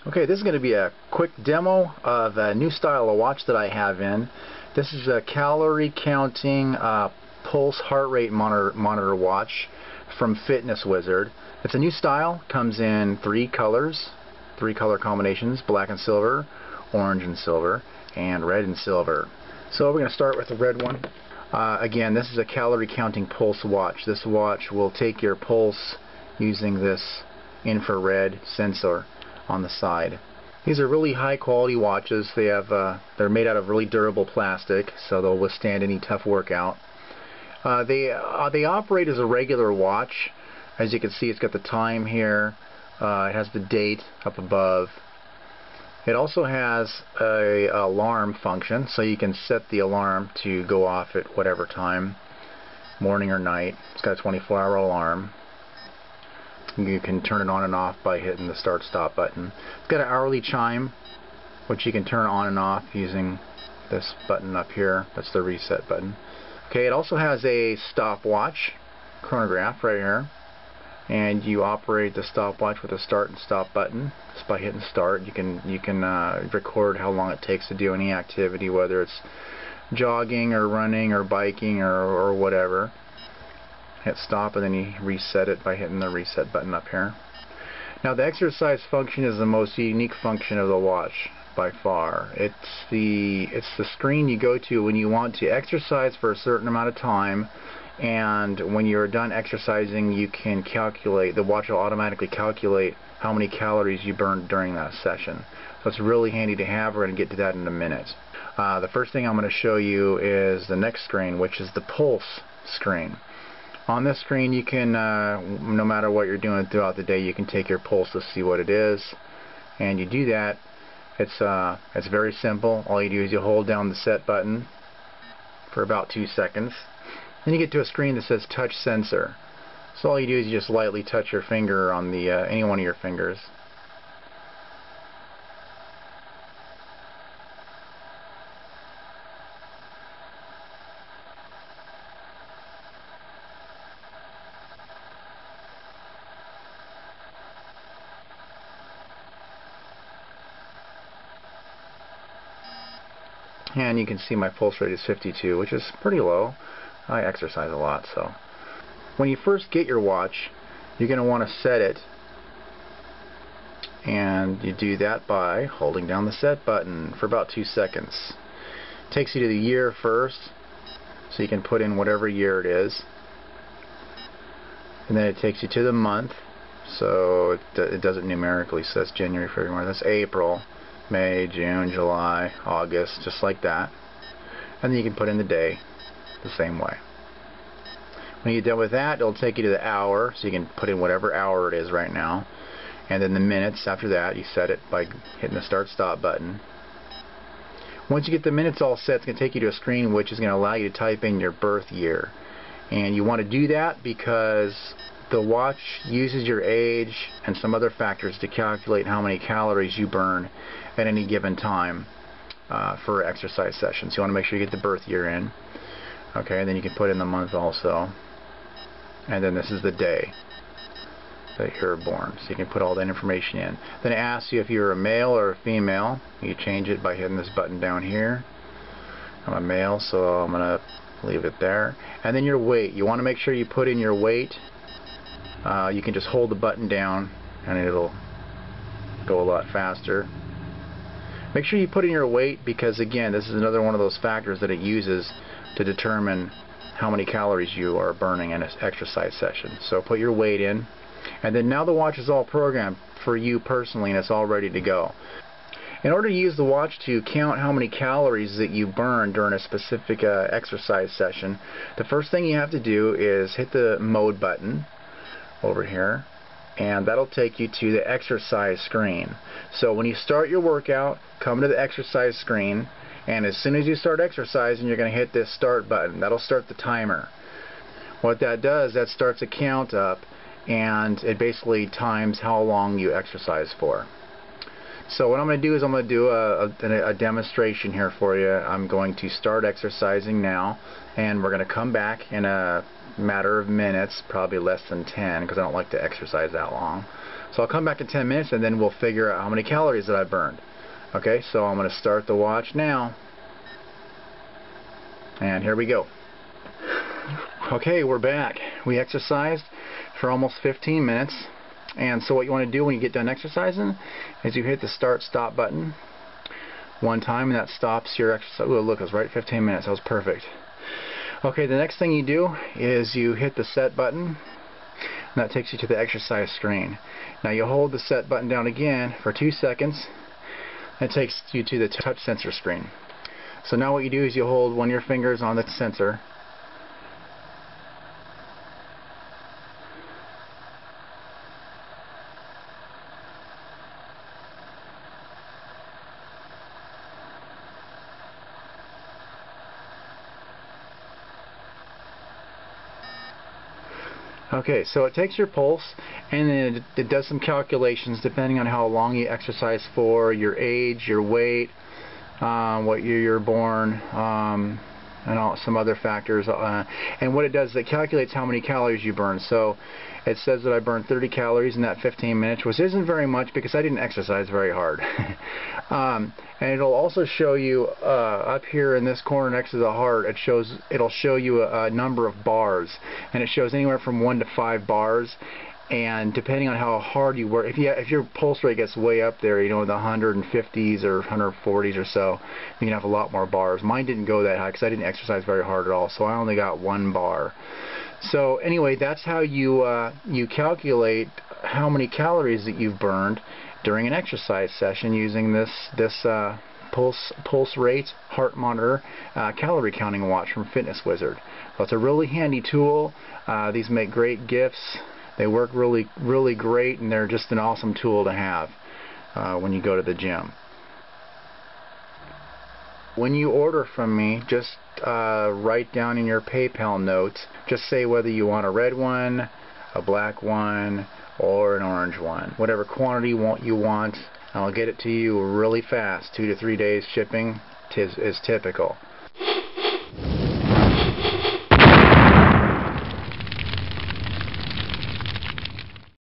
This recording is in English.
Okay, this is going to be a quick demo of a new style of watch that I have in. This is a calorie counting pulse heart rate monitor watch from Fitness Wizard. It's a new style, comes in three color combinations: black and silver, orange and silver, and red and silver. So we're going to start with the red one. Again, this is a calorie counting pulse watch. This watch will take your pulse using this infrared sensor on the side. These are really high quality watches. They're made out of really durable plastic, so they'll withstand any tough workout. They operate as a regular watch. As you can see, it's got the time here. It has the date up above. It also has a alarm function, so you can set the alarm to go off at whatever time, morning or night. It's got a 24-hour alarm. You can turn it on and off by hitting the start-stop button. It's got an hourly chime, which you can turn on and off using this button up here. That's the reset button. Okay, it also has a stopwatch chronograph right here, and you operate the stopwatch with a start and stop button. Just by hitting start, you can record how long it takes to do any activity, whether it's jogging or running or biking or whatever. Hit stop, and then you reset it by hitting the reset button up here. Now, the exercise function is the most unique function of the watch by far. It's the screen you go to when you want to exercise for a certain amount of time, and when you're done exercising, you can calculate. The watch will automatically calculate how many calories you burned during that session. So it's really handy to have. We're going to get to that in a minute. The first thing I'm going to show you is the next screen, which is the pulse screen. On this screen, you can, no matter what you're doing throughout the day, you can take your pulse to see what it is. And you do that. It's very simple. All you do is you hold down the set button for about 2 seconds. Then you get to a screen that says touch sensor. So all you do is you just lightly touch your finger on the any one of your fingers. And you can see my pulse rate is 52, which is pretty low. I exercise a lot, so. When you first get your watch, you're going to want to set it. And you do that by holding down the set button for about 2 seconds. It takes you to the year first, so you can put in whatever year it is. And then it takes you to the month, so it does it numerically, so that's January, February, that's April, May, June, July, August, just like that. And then you can put in the day the same way. When you're done with that, it'll take you to the hour, so you can put in whatever hour it is right now. And then the minutes after that, you set it by hitting the start-stop button. Once you get the minutes all set, it's going to take you to a screen which is going to allow you to type in your birth year. And you want to do that because the watch uses your age and some other factors to calculate how many calories you burn at any given time for exercise sessions. You want to make sure you get the birth year in. Okay, and then you can put in the month also. And then this is the day that you're born. So you can put all that information in. Then it asks you if you're a male or a female. You change it by hitting this button down here. I'm a male, so I'm going to leave it there. And then your weight. You want to make sure you put in your weight. You can just hold the button down and it'll go a lot faster. Make sure you put in your weight because, again, this is another one of those factors that it uses to determine how many calories you are burning in an exercise session. So put your weight in, and then now the watch is all programmed for you personally and it's all ready to go. In order to use the watch to count how many calories that you burn during a specific exercise session, the first thing you have to do is hit the mode button over here, and that'll take you to the exercise screen. So when you start your workout, come to the exercise screen, and as soon as you start exercising, you're going to hit this start button. That'll start the timer. What that does, that starts a count up, and it basically times how long you exercise for. So what I'm going to do is I'm going to do a demonstration here for you. I'm going to start exercising now, and we're going to come back in a matter of minutes, probably less than 10, because I don't like to exercise that long. So I'll come back in 10 minutes, and then we'll figure out how many calories that I burned. Okay, so I'm going to start the watch now, and here we go. Okay, we're back. We exercised for almost 15 minutes. And so what you want to do when you get done exercising is you hit the start-stop button one time, and that stops your exercise. Oh, look, it was right at 15 minutes. That was perfect. Okay, the next thing you do is you hit the set button, and that takes you to the exercise screen. Now you hold the set button down again for 2 seconds. That takes you to the touch sensor screen. So now what you do is you hold one of your fingers on the sensor. Okay, so it takes your pulse, and then it does some calculations depending on how long you exercise for, your age, your weight, what year you're born, and some other factors. And what it does is it calculates how many calories you burn. So it says that I burned 30 calories in that 15 minutes, which isn't very much because I didn't exercise very hard. And it'll also show you up here in this corner next to the heart, it'll show you a number of bars, and it shows anywhere from 1 to 5 bars. And depending on how hard you work, if your pulse rate gets way up there, you know, the 150s or 140s or so, you can have a lot more bars. Mine didn't go that high because I didn't exercise very hard at all, so I only got 1 bar. So anyway, that's how you calculate how many calories that you've burned during an exercise session using this pulse rate heart monitor calorie counting watch from Fitness Wizard. So it's a really handy tool. These make great gifts. They work really great, and they're just an awesome tool to have when you go to the gym. When you order from me, just write down in your PayPal notes, just say whether you want a red one, a black one, or an orange one. Whatever quantity you want, I'll get it to you really fast. 2 to 3 days shipping is typical.